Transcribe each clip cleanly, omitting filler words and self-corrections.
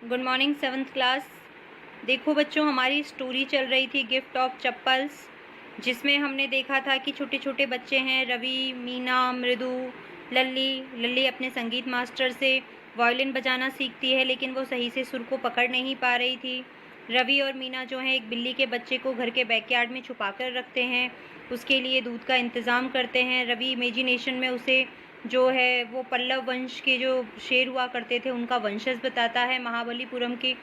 Good morning seventh class. देखो बच्चों, हमारी स्टोरी चल रही थी गिफ्ट ऑफ चप्पल्स, जिसमें हमने देखा था कि छोटे छोटे बच्चे हैं, रवि, मीना, मृदु, लल्ली। लल्ली अपने संगीत मास्टर से वायलिन बजाना सीखती है, लेकिन वो सही से सुर को पकड़ नहीं पा रही थी। रवि और मीना जो है एक बिल्ली के बच्चे को घर के बैकयार्ड में छुपा कर रखते हैं, उसके लिए दूध का इंतज़ाम करते हैं। रवि इमेजिनेशन में उसे जो है वो पल्लव वंश के जो शेर हुआ करते थे उनका वंशज बताता है, महाबलीपुरम के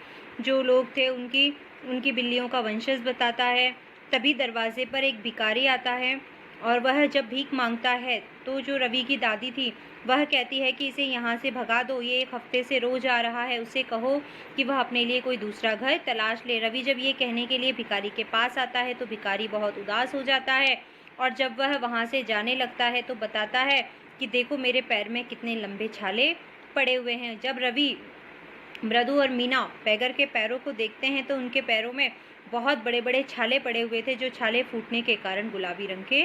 जो लोग थे उनकी बिल्लियों का वंशज बताता है। तभी दरवाजे पर एक भिखारी आता है और वह जब भीख मांगता है तो जो रवि की दादी थी वह कहती है कि इसे यहाँ से भगा दो, ये 1 हफ्ते से रोज आ रहा है, उसे कहो कि वह अपने लिए कोई दूसरा घर तलाश ले। रवि जब ये कहने के लिए भिखारी के पास आता है तो भिखारी बहुत उदास हो जाता है और जब वह वहाँ से जाने लगता है तो बताता है कि देखो मेरे पैर में कितने लंबे छाले पड़े हुए हैं। जब रवि, मृदु और मीना बैगर के पैरों को देखते हैं तो उनके पैरों में बहुत बड़े बड़े छाले पड़े हुए थे, जो छाले फूटने के कारण गुलाबी रंग के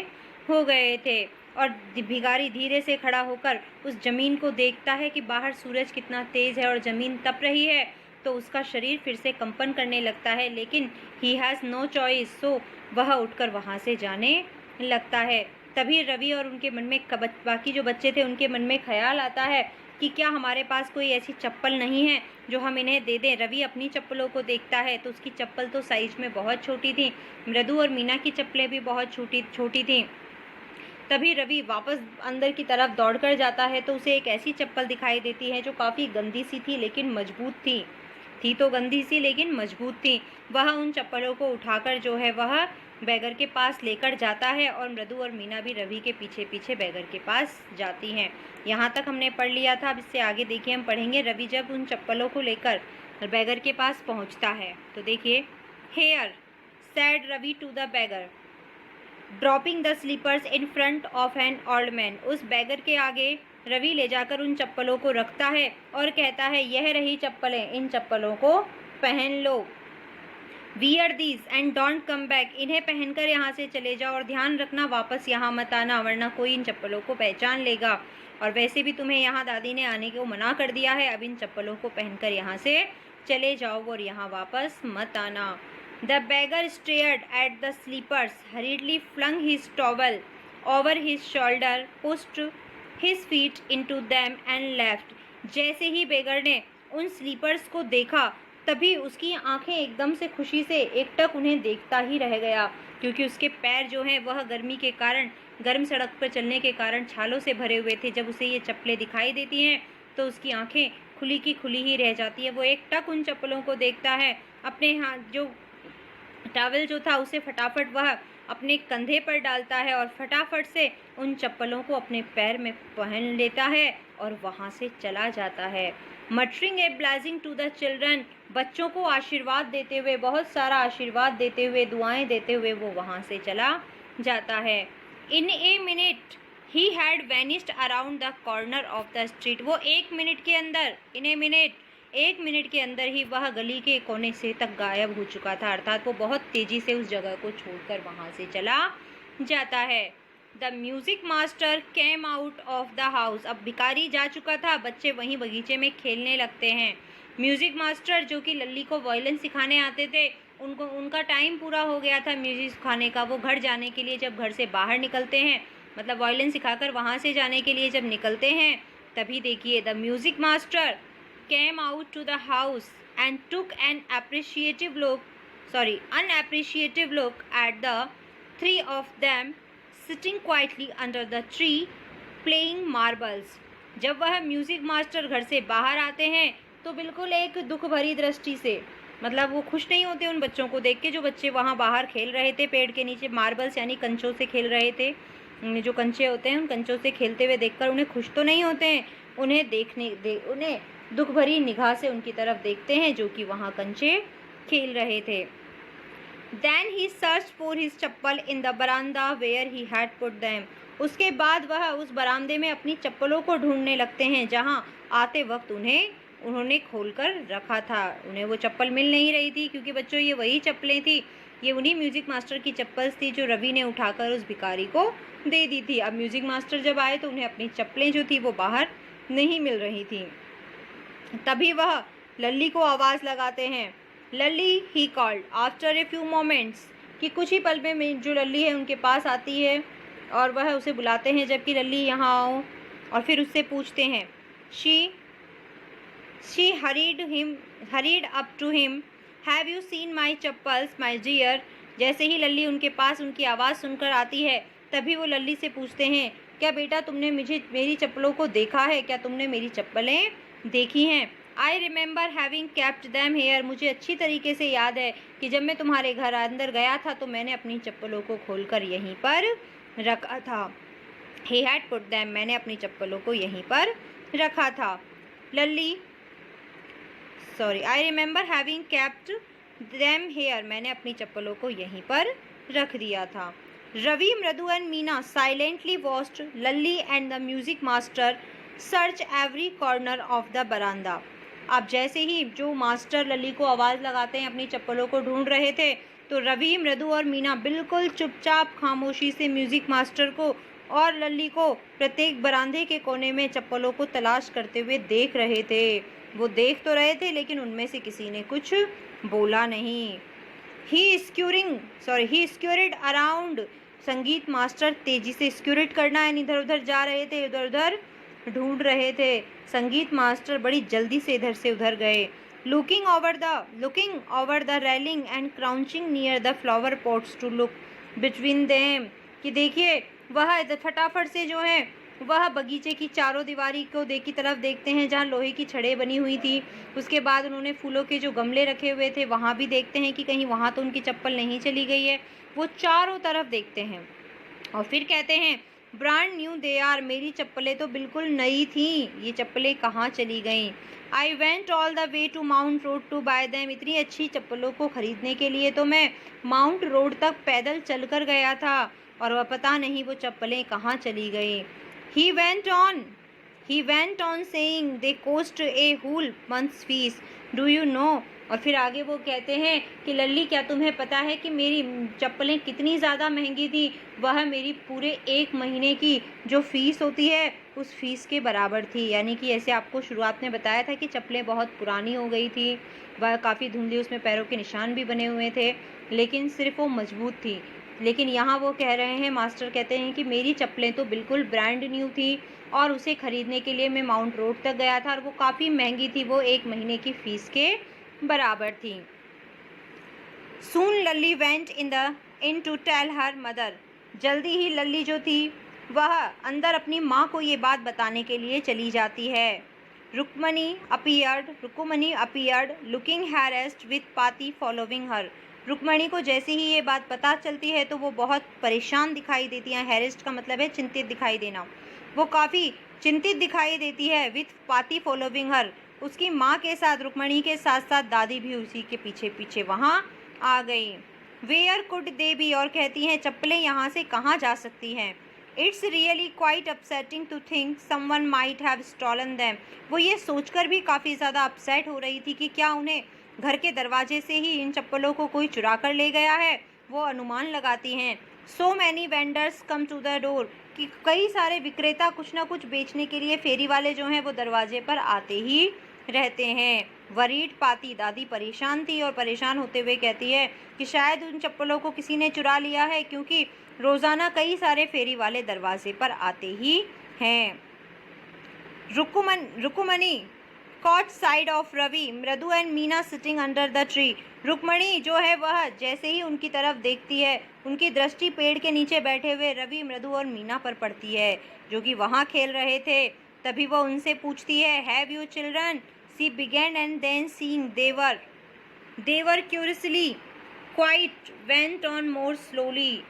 हो गए थे। और भिखारी धीरे से खड़ा होकर उस जमीन को देखता है कि बाहर सूरज कितना तेज है और जमीन तप रही है, तो उसका शरीर फिर से कंपन करने लगता है, लेकिन ही हैज़ नो चॉइस, सो वह उठकर वहाँ से जाने लगता है। तभी रवि और उनके मन में बाकी जो बच्चे थे उनके मन में ख्याल आता है कि क्या हमारे पास कोई ऐसी चप्पल नहीं है जो हम इन्हें दे दें। रवि अपनी चप्पलों को देखता है तो उसकी चप्पल तो साइज में बहुत छोटी थी, मृदु और मीना की चप्पलें भी बहुत छोटी थी। तभी रवि वापस अंदर की तरफ दौड़कर जाता है तो उसे एक ऐसी चप्पल दिखाई देती है जो काफ़ी गंदी सी थी लेकिन मजबूत थी तो गंदी सी लेकिन मजबूत थी। वह उन चप्पलों को उठाकर जो है वह बैगर के पास लेकर जाता है और मृदु और मीना भी रवि के पीछे पीछे बैगर के पास जाती हैं। यहाँ तक हमने पढ़ लिया था। अब इससे आगे देखिए हम पढ़ेंगे। रवि जब उन चप्पलों को लेकर बैगर के पास पहुँचता है तो देखिए, here said Ravi to the beggar dropping the slippers in front of an old man. उस बैगर के आगे रवि ले जाकर उन चप्पलों को रखता है और कहता है, यह रही चप्पलें, इन चप्पलों को पहन लो। Wear these and don't come back, इन्हें पहनकर यहाँ से चले जाओ और ध्यान रखना वापस यहाँ मत आना, वरना कोई इन चप्पलों को पहचान लेगा। और वैसे भी तुम्हें यहाँ दादी ने आने को मना कर दिया है, अब इन चप्पलों को पहनकर यहाँ से चले जाओ और यहाँ वापस मत आना। The beggar stared at the sleepers, hurriedly flung his towel over his shoulder, pushed his feet into them and left. जैसे ही बेगर ने उन स्लीपर्स को देखा तभी उसकी आंखें एकदम से खुशी से एकटक उन्हें देखता ही रह गया, क्योंकि उसके पैर जो हैं वह गर्मी के कारण, गर्म सड़क पर चलने के कारण छालों से भरे हुए थे। जब उसे ये चप्पलें दिखाई देती हैं तो उसकी आंखें खुली की खुली ही रह जाती है। वो एकटक उन चप्पलों को देखता है, अपने हाथ जो टॉवल जो था उसे फटाफट वह अपने कंधे पर डालता है और फटाफट से उन चप्पलों को अपने पैर में पहन लेता है और वहाँ से चला जाता है। Muttering a blessing to the children, बच्चों को आशीर्वाद देते हुए, बहुत सारा आशीर्वाद देते हुए, दुआएं देते हुए वो वहाँ से चला जाता है। In a minute he had vanished around the corner of the street, वो 1 मिनट के अंदर, इन ए मिनट, 1 मिनट के अंदर ही वह गली के कोने से तक गायब हो चुका था, अर्थात वो बहुत तेजी से उस जगह को छोड़कर वहाँ से चला जाता है। The music master came out of the house, अब भिखारी जा चुका था, बच्चे वहीं बगीचे में खेलने लगते हैं। म्यूजिक मास्टर जो कि लल्ली को वायलिन सिखाने आते थे, उनका टाइम पूरा हो गया था म्यूजिक सिखाने का। वो घर जाने के लिए जब घर से बाहर निकलते हैं, मतलब वायलिन सिखाकर वहाँ से जाने के लिए जब निकलते हैं, तभी देखिए the music master came out to the house and took an unappreciative look at the 3 of them sitting quietly under the tree playing marbles. जब वह म्यूजिक मास्टर घर से बाहर आते हैं तो बिल्कुल एक दुख भरी दृष्टि से, मतलब वो खुश नहीं होते उन बच्चों को देख के, जो बच्चे वहाँ बाहर खेल रहे थे पेड़ के नीचे, मार्बल्स यानी कंचों से खेल रहे थे। जो कंचे होते हैं उन कंचों से खेलते हुए देखकर उन्हें खुश तो नहीं होते हैं, उन्हें दुख भरी निगाह से उनकी तरफ देखते हैं जो कि वहाँ कंचे खेल रहे थे। Then he searched for his chappal in the veranda where he had put them. उसके बाद वह उस बरामदे में अपनी चप्पलों को ढूंढने लगते हैं जहाँ आते वक्त उन्होंने खोलकर रखा था। उन्हें वो चप्पल मिल नहीं रही थी, क्योंकि बच्चों ये वही चप्पलें थी, ये उन्हीं म्यूजिक मास्टर की चप्पल थी जो रवि ने उठाकर उस भिखारी को दे दी थी। अब म्यूजिक मास्टर जब आए तो उन्हें अपनी चप्पलें जो थी वो बाहर नहीं मिल रही थी। तभी वह लल्ली को आवाज़ लगाते हैं। Lalli he called after a few moments, कि कुछ ही पल में जो लल्ली है उनके पास आती है और वह उसे बुलाते हैं, जबकि लल्ली यहाँ आओ, और फिर उससे पूछते हैं। She hurried up to him, have you seen my chappals my dear. जैसे ही लल्ली उनके पास उनकी आवाज़ सुनकर आती है, तभी वो लल्ली से पूछते हैं, क्या बेटा तुमने मेरी चप्पलों को देखा है, क्या तुमने मेरी चप्पलें देखी हैं। I remember having kept them here, मुझे अच्छी तरीके से याद है कि जब मैं तुम्हारे घर अंदर गया था तो मैंने अपनी चप्पलों को खोलकर यहीं पर रखा था। ही हैड पुट दैम, मैंने अपनी चप्पलों को यहीं पर रखा था। I remember having kept them here, मैंने अपनी चप्पलों को यहीं पर रख दिया था। Ravi, Mridu and Meena silently watched Lalli and the music master search every corner of the बरामदा। अब जैसे ही जो मास्टर लल्ली को आवाज़ लगाते हैं अपनी चप्पलों को ढूंढ रहे थे, तो रवि, मृदु और मीना बिल्कुल चुपचाप खामोशी से म्यूजिक मास्टर को और लल्ली को प्रत्येक बरामदे के कोने में चप्पलों को तलाश करते हुए देख रहे थे। वो देख तो रहे थे, लेकिन उनमें से किसी ने कुछ बोला नहीं। ही स्क्यूरिड अराउंड, संगीत मास्टर तेजी से स्क्यूरिड करना यानी इधर उधर जा रहे थे, इधर उधर ढूंढ रहे थे। संगीत मास्टर बड़ी जल्दी से इधर से उधर गए। Looking over the railing and crouching near the flower pots to look between them, कि देखिए वह फटाफट से जो है वह बगीचे की चारों दीवारी को की तरफ देखते हैं जहाँ लोहे की छड़ें बनी हुई थी। उसके बाद उन्होंने फूलों के जो गमले रखे हुए थे वहाँ भी देखते हैं कि कहीं वहाँ तो उनकी चप्पल नहीं चली गई है। वो चारों तरफ देखते हैं और फिर कहते हैं, ब्रांड न्यू दे आर, मेरी चप्पलें तो बिल्कुल नई थी, ये चप्पलें कहाँ चली गईं। I went all the way to Mount Road to buy them, इतनी अच्छी चप्पलों को खरीदने के लिए तो मैं माउंट रोड तक पैदल चलकर गया था और वह पता नहीं वो चप्पलें कहाँ चली गई। He went on saying they cost a whole month's fees. Do you know? और फिर आगे वो कहते हैं कि लल्ली, क्या तुम्हें पता है कि मेरी चप्पलें कितनी ज़्यादा महंगी थी, वह मेरी पूरे 1 महीने की जो फ़ीस होती है उस फीस के बराबर थी। यानी कि ऐसे आपको शुरुआत में बताया था कि चप्पलें बहुत पुरानी हो गई थी, वह काफ़ी धुंधली, उसमें पैरों के निशान भी बने हुए थे, लेकिन सिर्फ वो मजबूत थी। लेकिन यहाँ वो कह रहे हैं, मास्टर कहते हैं कि मेरी चप्पलें तो बिल्कुल ब्रांड न्यू थी और उसे खरीदने के लिए मैं माउंट रोड तक गया था और वो काफ़ी महंगी थी, वो 1 महीने की फ़ीस के बराबर थी। Soon Lalli went in to tell her mother, जल्दी ही लल्ली जो थी वह अंदर अपनी माँ को ये बात बताने के लिए चली जाती है। Rukmini appeared looking harassed with Pati following her, Rukmini को जैसे ही ये बात पता चलती है तो वो बहुत परेशान दिखाई देती है। हैरेस्ड का मतलब है चिंतित दिखाई देना, वो काफ़ी चिंतित दिखाई देती है। विथ पाती फॉलोइंग हर, उसकी माँ के साथ, रुक्मणी के साथ साथ दादी भी उसी के पीछे पीछे वहाँ आ गई। वेयर कुड दे बी, और कहती हैं चप्पलें यहाँ से कहाँ जा सकती हैं। It's really quite upsetting to think someone might have stolen them, वो ये सोचकर भी काफ़ी ज़्यादा अपसेट हो रही थी कि क्या उन्हें घर के दरवाजे से ही इन चप्पलों को कोई चुरा कर ले गया है। वो अनुमान लगाती हैं। So many vendors come to the door, कि कई सारे विक्रेता कुछ ना कुछ बेचने के लिए फेरी वाले जो हैं वो दरवाजे पर आते ही रहते हैं। वरीड पाती, दादी परेशान थी और परेशान होते हुए कहती है कि शायद उन चप्पलों को किसी ने चुरा लिया है, क्योंकि रोज़ाना कई सारे फेरी वाले दरवाजे पर आते ही हैं। Rukmini caught sight of Ravi, Mridu and Meena sitting under the tree, Rukmini जो है वह जैसे ही उनकी तरफ देखती है, उनकी दृष्टि पेड़ के नीचे बैठे हुए रवि, मृदु और मीना पर पड़ती है, जो कि वहाँ खेल रहे थे। तभी वह उनसे पूछती है, have you children, she began and then seeing their curiously quite went on more slowly,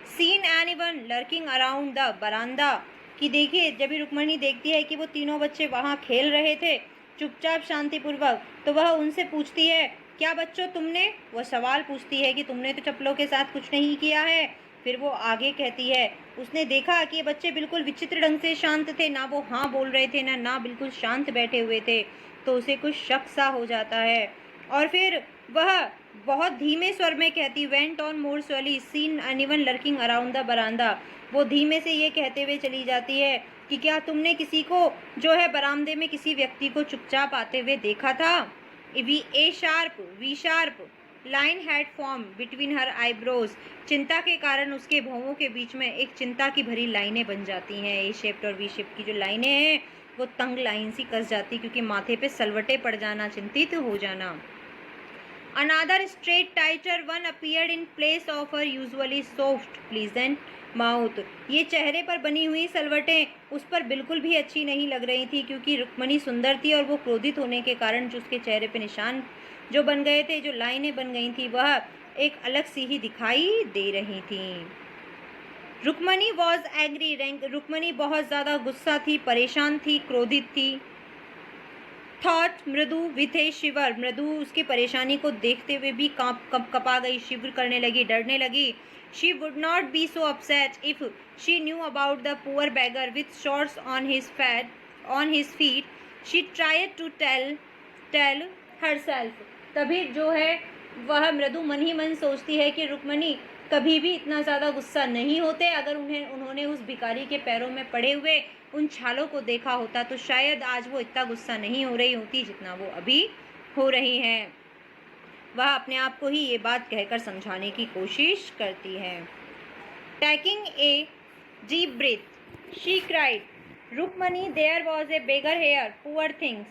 seen anyone lurking around the baramda, कि देखिए जब भी रुक्मणी देखती है कि वो तीनों बच्चे वहाँ खेल रहे थे चुपचाप शांतिपूर्वक, तो वह उनसे पूछती है, क्या बच्चों तुमने, वह सवाल पूछती है कि तुमने तो चप्पलों के साथ कुछ नहीं किया है। फिर वो आगे कहती है, उसने देखा कि ये बच्चे बिल्कुल विचित्र ढंग से शांत थे, ना वो हाँ बोल रहे थे ना बिल्कुल शांत बैठे हुए थे, तो उसे कुछ शक सा हो जाता है। और फिर वह बहुत धीमे स्वर में कहती, went on more slowly seen anyone lurking around the baramda, वो धीमे से ये कहते हुए चली जाती है कि क्या तुमने किसी को जो है बरामदे में किसी व्यक्ति को चुपचाप आते हुए देखा था। V sharp line had form between her eyebrows. चिंता के कारण उसके भौहों के बीच में एक चिंता की भरी लाइनें बन जाती हैं। ए शेप्ड और वी शेप की जो लाइनें हैं वो तंग लाइन सी कस जाती, क्योंकि माथे पे सलवटे पड़ जाना, चिंतित हो जाना। Another straight tighter one appeared in place of her usually soft pleasant mouth। ये चेहरे पर बनी हुई सलवटें उस पर बिल्कुल भी अच्छी नहीं लग रही थी, क्योंकि रुक्मणी सुंदर थी और वो क्रोधित होने के कारण जो उसके चेहरे पे निशान जो बन गए थे, जो लाइनें बन गई थी, वह एक अलग सी ही दिखाई दे रही थी। Rukmini was angry. रुक्मणी बहुत ज़्यादा गुस्सा थी, परेशान थी, क्रोधित थी। थॉट मृदु विथ ए शिवर। मृदु उसकी परेशानी को देखते हुए भी कपा गई, शिवर करने लगी, डरने लगी। She would not be so upset if she knew about the poor beggar with shorts on his feet. She tried to tell herself. तभी जो है वह मृदु मन ही मन सोचती है कि रुक्मणी कभी भी इतना ज़्यादा गुस्सा नहीं होते। अगर उन्होंने उस भिखारी के पैरों में पड़े हुए उन छालों को देखा होता तो शायद आज वो इतना गुस्सा नहीं हो रही होती जितना वो अभी हो रही हैं। वह अपने आप को ही ये बात कहकर समझाने की कोशिश करती है। Taking a deep breath she cried, Rukmini there was a beggar here, poor things,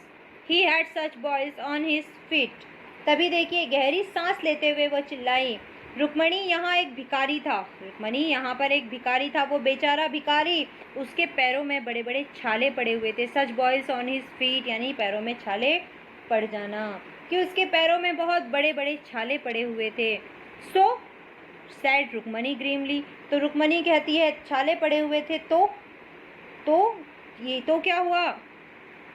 he had such boys on his feet. तभी देखिए गहरी सांस लेते हुए वह चिल्लाई, रुक्मणी यहाँ एक भिखारी था। रुक्मणी यहाँ पर एक भिखारी था। वो बेचारा भिखारी, उसके पैरों में बड़े बड़े छाले पड़े हुए थे। सच बॉयज ऑन हिज फीट यानी पैरों में छाले पड़ जाना, कि उसके पैरों में बहुत बड़े बड़े छाले पड़े हुए थे। So said Rukmani grimly. तो रुक्मणी कहती है छाले पड़े हुए थे तो ये तो क्या हुआ।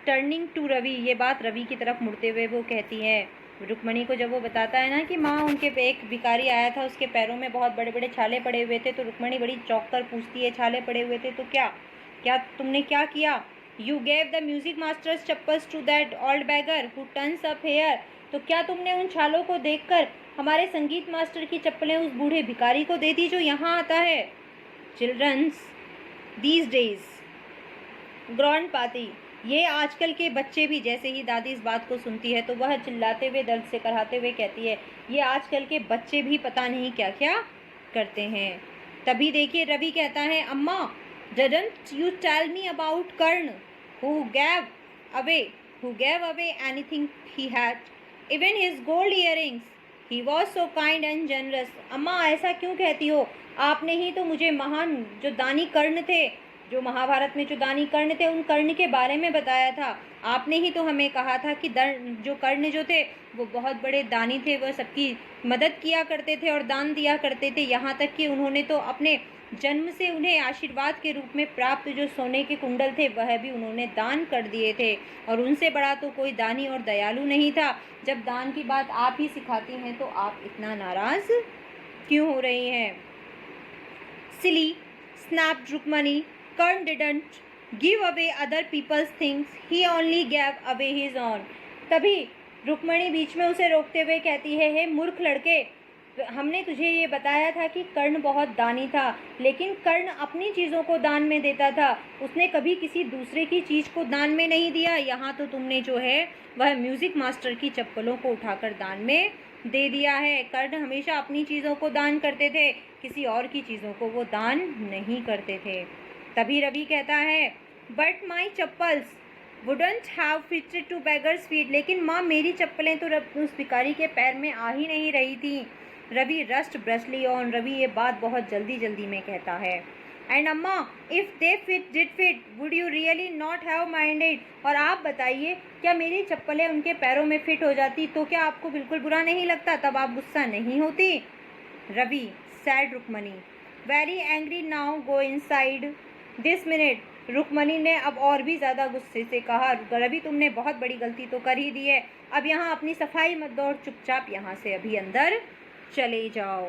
टर्निंग टू रवि, ये बात रवि की तरफ मुड़ते हुए वो कहती है, रुक्मणी को जब वो बताता है ना कि माँ उनके पे एक भिखारी आया था, उसके पैरों में बहुत बड़े बड़े छाले पड़े हुए थे, तो रुक्मणी बड़ी चौंक कर पूछती है छाले पड़े हुए थे तो क्या तुमने क्या किया। You gave the music master's chappals to that old beggar who turns up here. तो क्या तुमने उन छालों को देखकर हमारे संगीत मास्टर की चप्पलें उस बूढ़े भिखारी को दे दी जो यहाँ आता है। चिल्ड्रंस दीज डेज ग्रॉन्ड पाती, ये आजकल के बच्चे भी, जैसे ही दादी इस बात को सुनती है तो वह चिल्लाते हुए दर्द से कराहते हुए कहती है, ये आजकल के बच्चे भी पता नहीं क्या क्या करते हैं। तभी देखिए रवि कहता है, अम्मा didn't you tell me about Karn who gave away anything he had, even his gold earrings, he was so kind and generous। अम्मा ऐसा क्यों कहती हो, आपने ही तो मुझे महान जो दानी कर्ण थे, जो महाभारत में जो दानी कर्ण थे, उन कर्ण के बारे में बताया था। आपने ही तो हमें कहा था कि जो कर्ण जो थे वो बहुत बड़े दानी थे, वह सबकी मदद किया करते थे और दान दिया करते थे। यहाँ तक कि उन्होंने तो अपने जन्म से उन्हें आशीर्वाद के रूप में प्राप्त जो सोने के कुंडल थे वह भी उन्होंने दान कर दिए थे, और उनसे बड़ा तो कोई दानी और दयालु नहीं था। जब दान की बात आप ही सिखाती हैं तो आप इतना नाराज क्यों हो रही हैं। सिली snapped Rukmini, Karn didn't give away other people's things, he only gave away his own। तभी रुक्मणी बीच में उसे रोकते हुए कहती है, हे मूर्ख लड़के, हमने तुझे ये बताया था कि कर्ण बहुत दानी था, लेकिन कर्ण अपनी चीज़ों को दान में देता था, उसने कभी किसी दूसरे की चीज़ को दान में नहीं दिया। यहाँ तो तुमने जो है वह म्यूज़िक मास्टर की चप्पलों को उठाकर दान में दे दिया है। कर्ण हमेशा अपनी चीज़ों को दान करते थे, किसी और की चीज़ों को वो दान नहीं करते थे। तभी रवि कहता है, but my chappals wouldn't have fitted to beggar's feet. लेकिन माँ मेरी चप्पलें तो उस भिखारी के पैर में आ ही नहीं रही थी। रवि रस्ट ब्रशली ऑन, रवि ये बात बहुत जल्दी में कहता है। एंड अम्मा if they did fit would you really not have minded. और आप बताइए, क्या मेरी चप्पलें उनके पैरों में फिट हो जाती तो क्या आपको बिल्कुल बुरा नहीं लगता, तब आप गुस्सा नहीं होती। Ravi said Rukmini, very angry now, go inside this minute. रुक्मणी ने अब और भी ज़्यादा गुस्से से कहा, रवि तुमने बहुत बड़ी गलती तो कर ही दी है, अब यहाँ अपनी सफाई मत दो और चुपचाप यहाँ से अभी अंदर चले जाओ।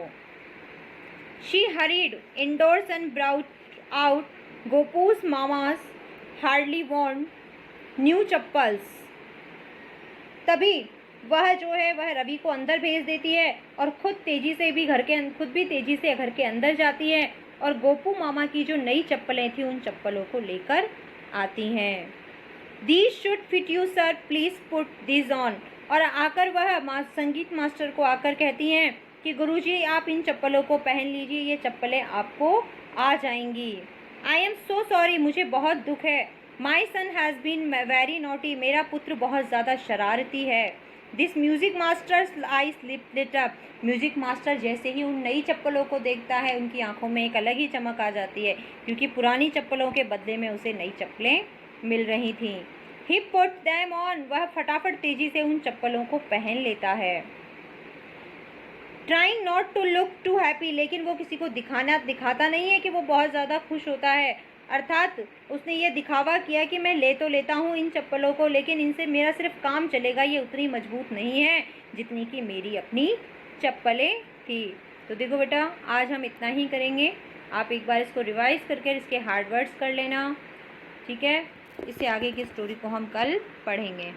She hurried indoors and brought out Gopu's mama's hardly worn new chappals. तभी वह जो है वह रवि को अंदर भेज देती है और खुद भी तेजी से घर के अंदर जाती है और गोपू मामा की जो नई चप्पलें थी उन चप्पलों को लेकर आती हैं। These should fit you sir, please put these on. और आकर वह संगीत मास्टर को आकर कहती हैं कि गुरुजी आप इन चप्पलों को पहन लीजिए, ये चप्पलें आपको आ जाएंगी। आई एम सो सॉरी, मुझे बहुत दुख है। My son has been very naughty, मेरा पुत्र बहुत ज़्यादा शरारती है। This music master's I slip lit up, music master जैसे ही उन नई चप्पलों को देखता है उनकी आंखों में एक अलग ही चमक आ जाती है, क्योंकि पुरानी चप्पलों के बदले में उसे नई चप्पलें मिल रही थीं। ही पुट दैम ऑन, वह फटाफट तेजी से उन चप्पलों को पहन लेता है। Trying not to look too happy, लेकिन वो किसी को दिखाता नहीं है कि वो बहुत ज़्यादा खुश होता है। अर्थात उसने ये दिखावा किया कि मैं ले तो लेता हूँ इन चप्पलों को, लेकिन इनसे मेरा सिर्फ काम चलेगा, ये उतनी मजबूत नहीं है जितनी कि मेरी अपनी चप्पलें थी। तो देखो बेटा, आज हम इतना ही करेंगे। आप एक बार इसको रिवाइज करके इसके हार्ड वर्ड्स कर लेना, ठीक है। इससे आगे की स्टोरी को हम कल पढ़ेंगे।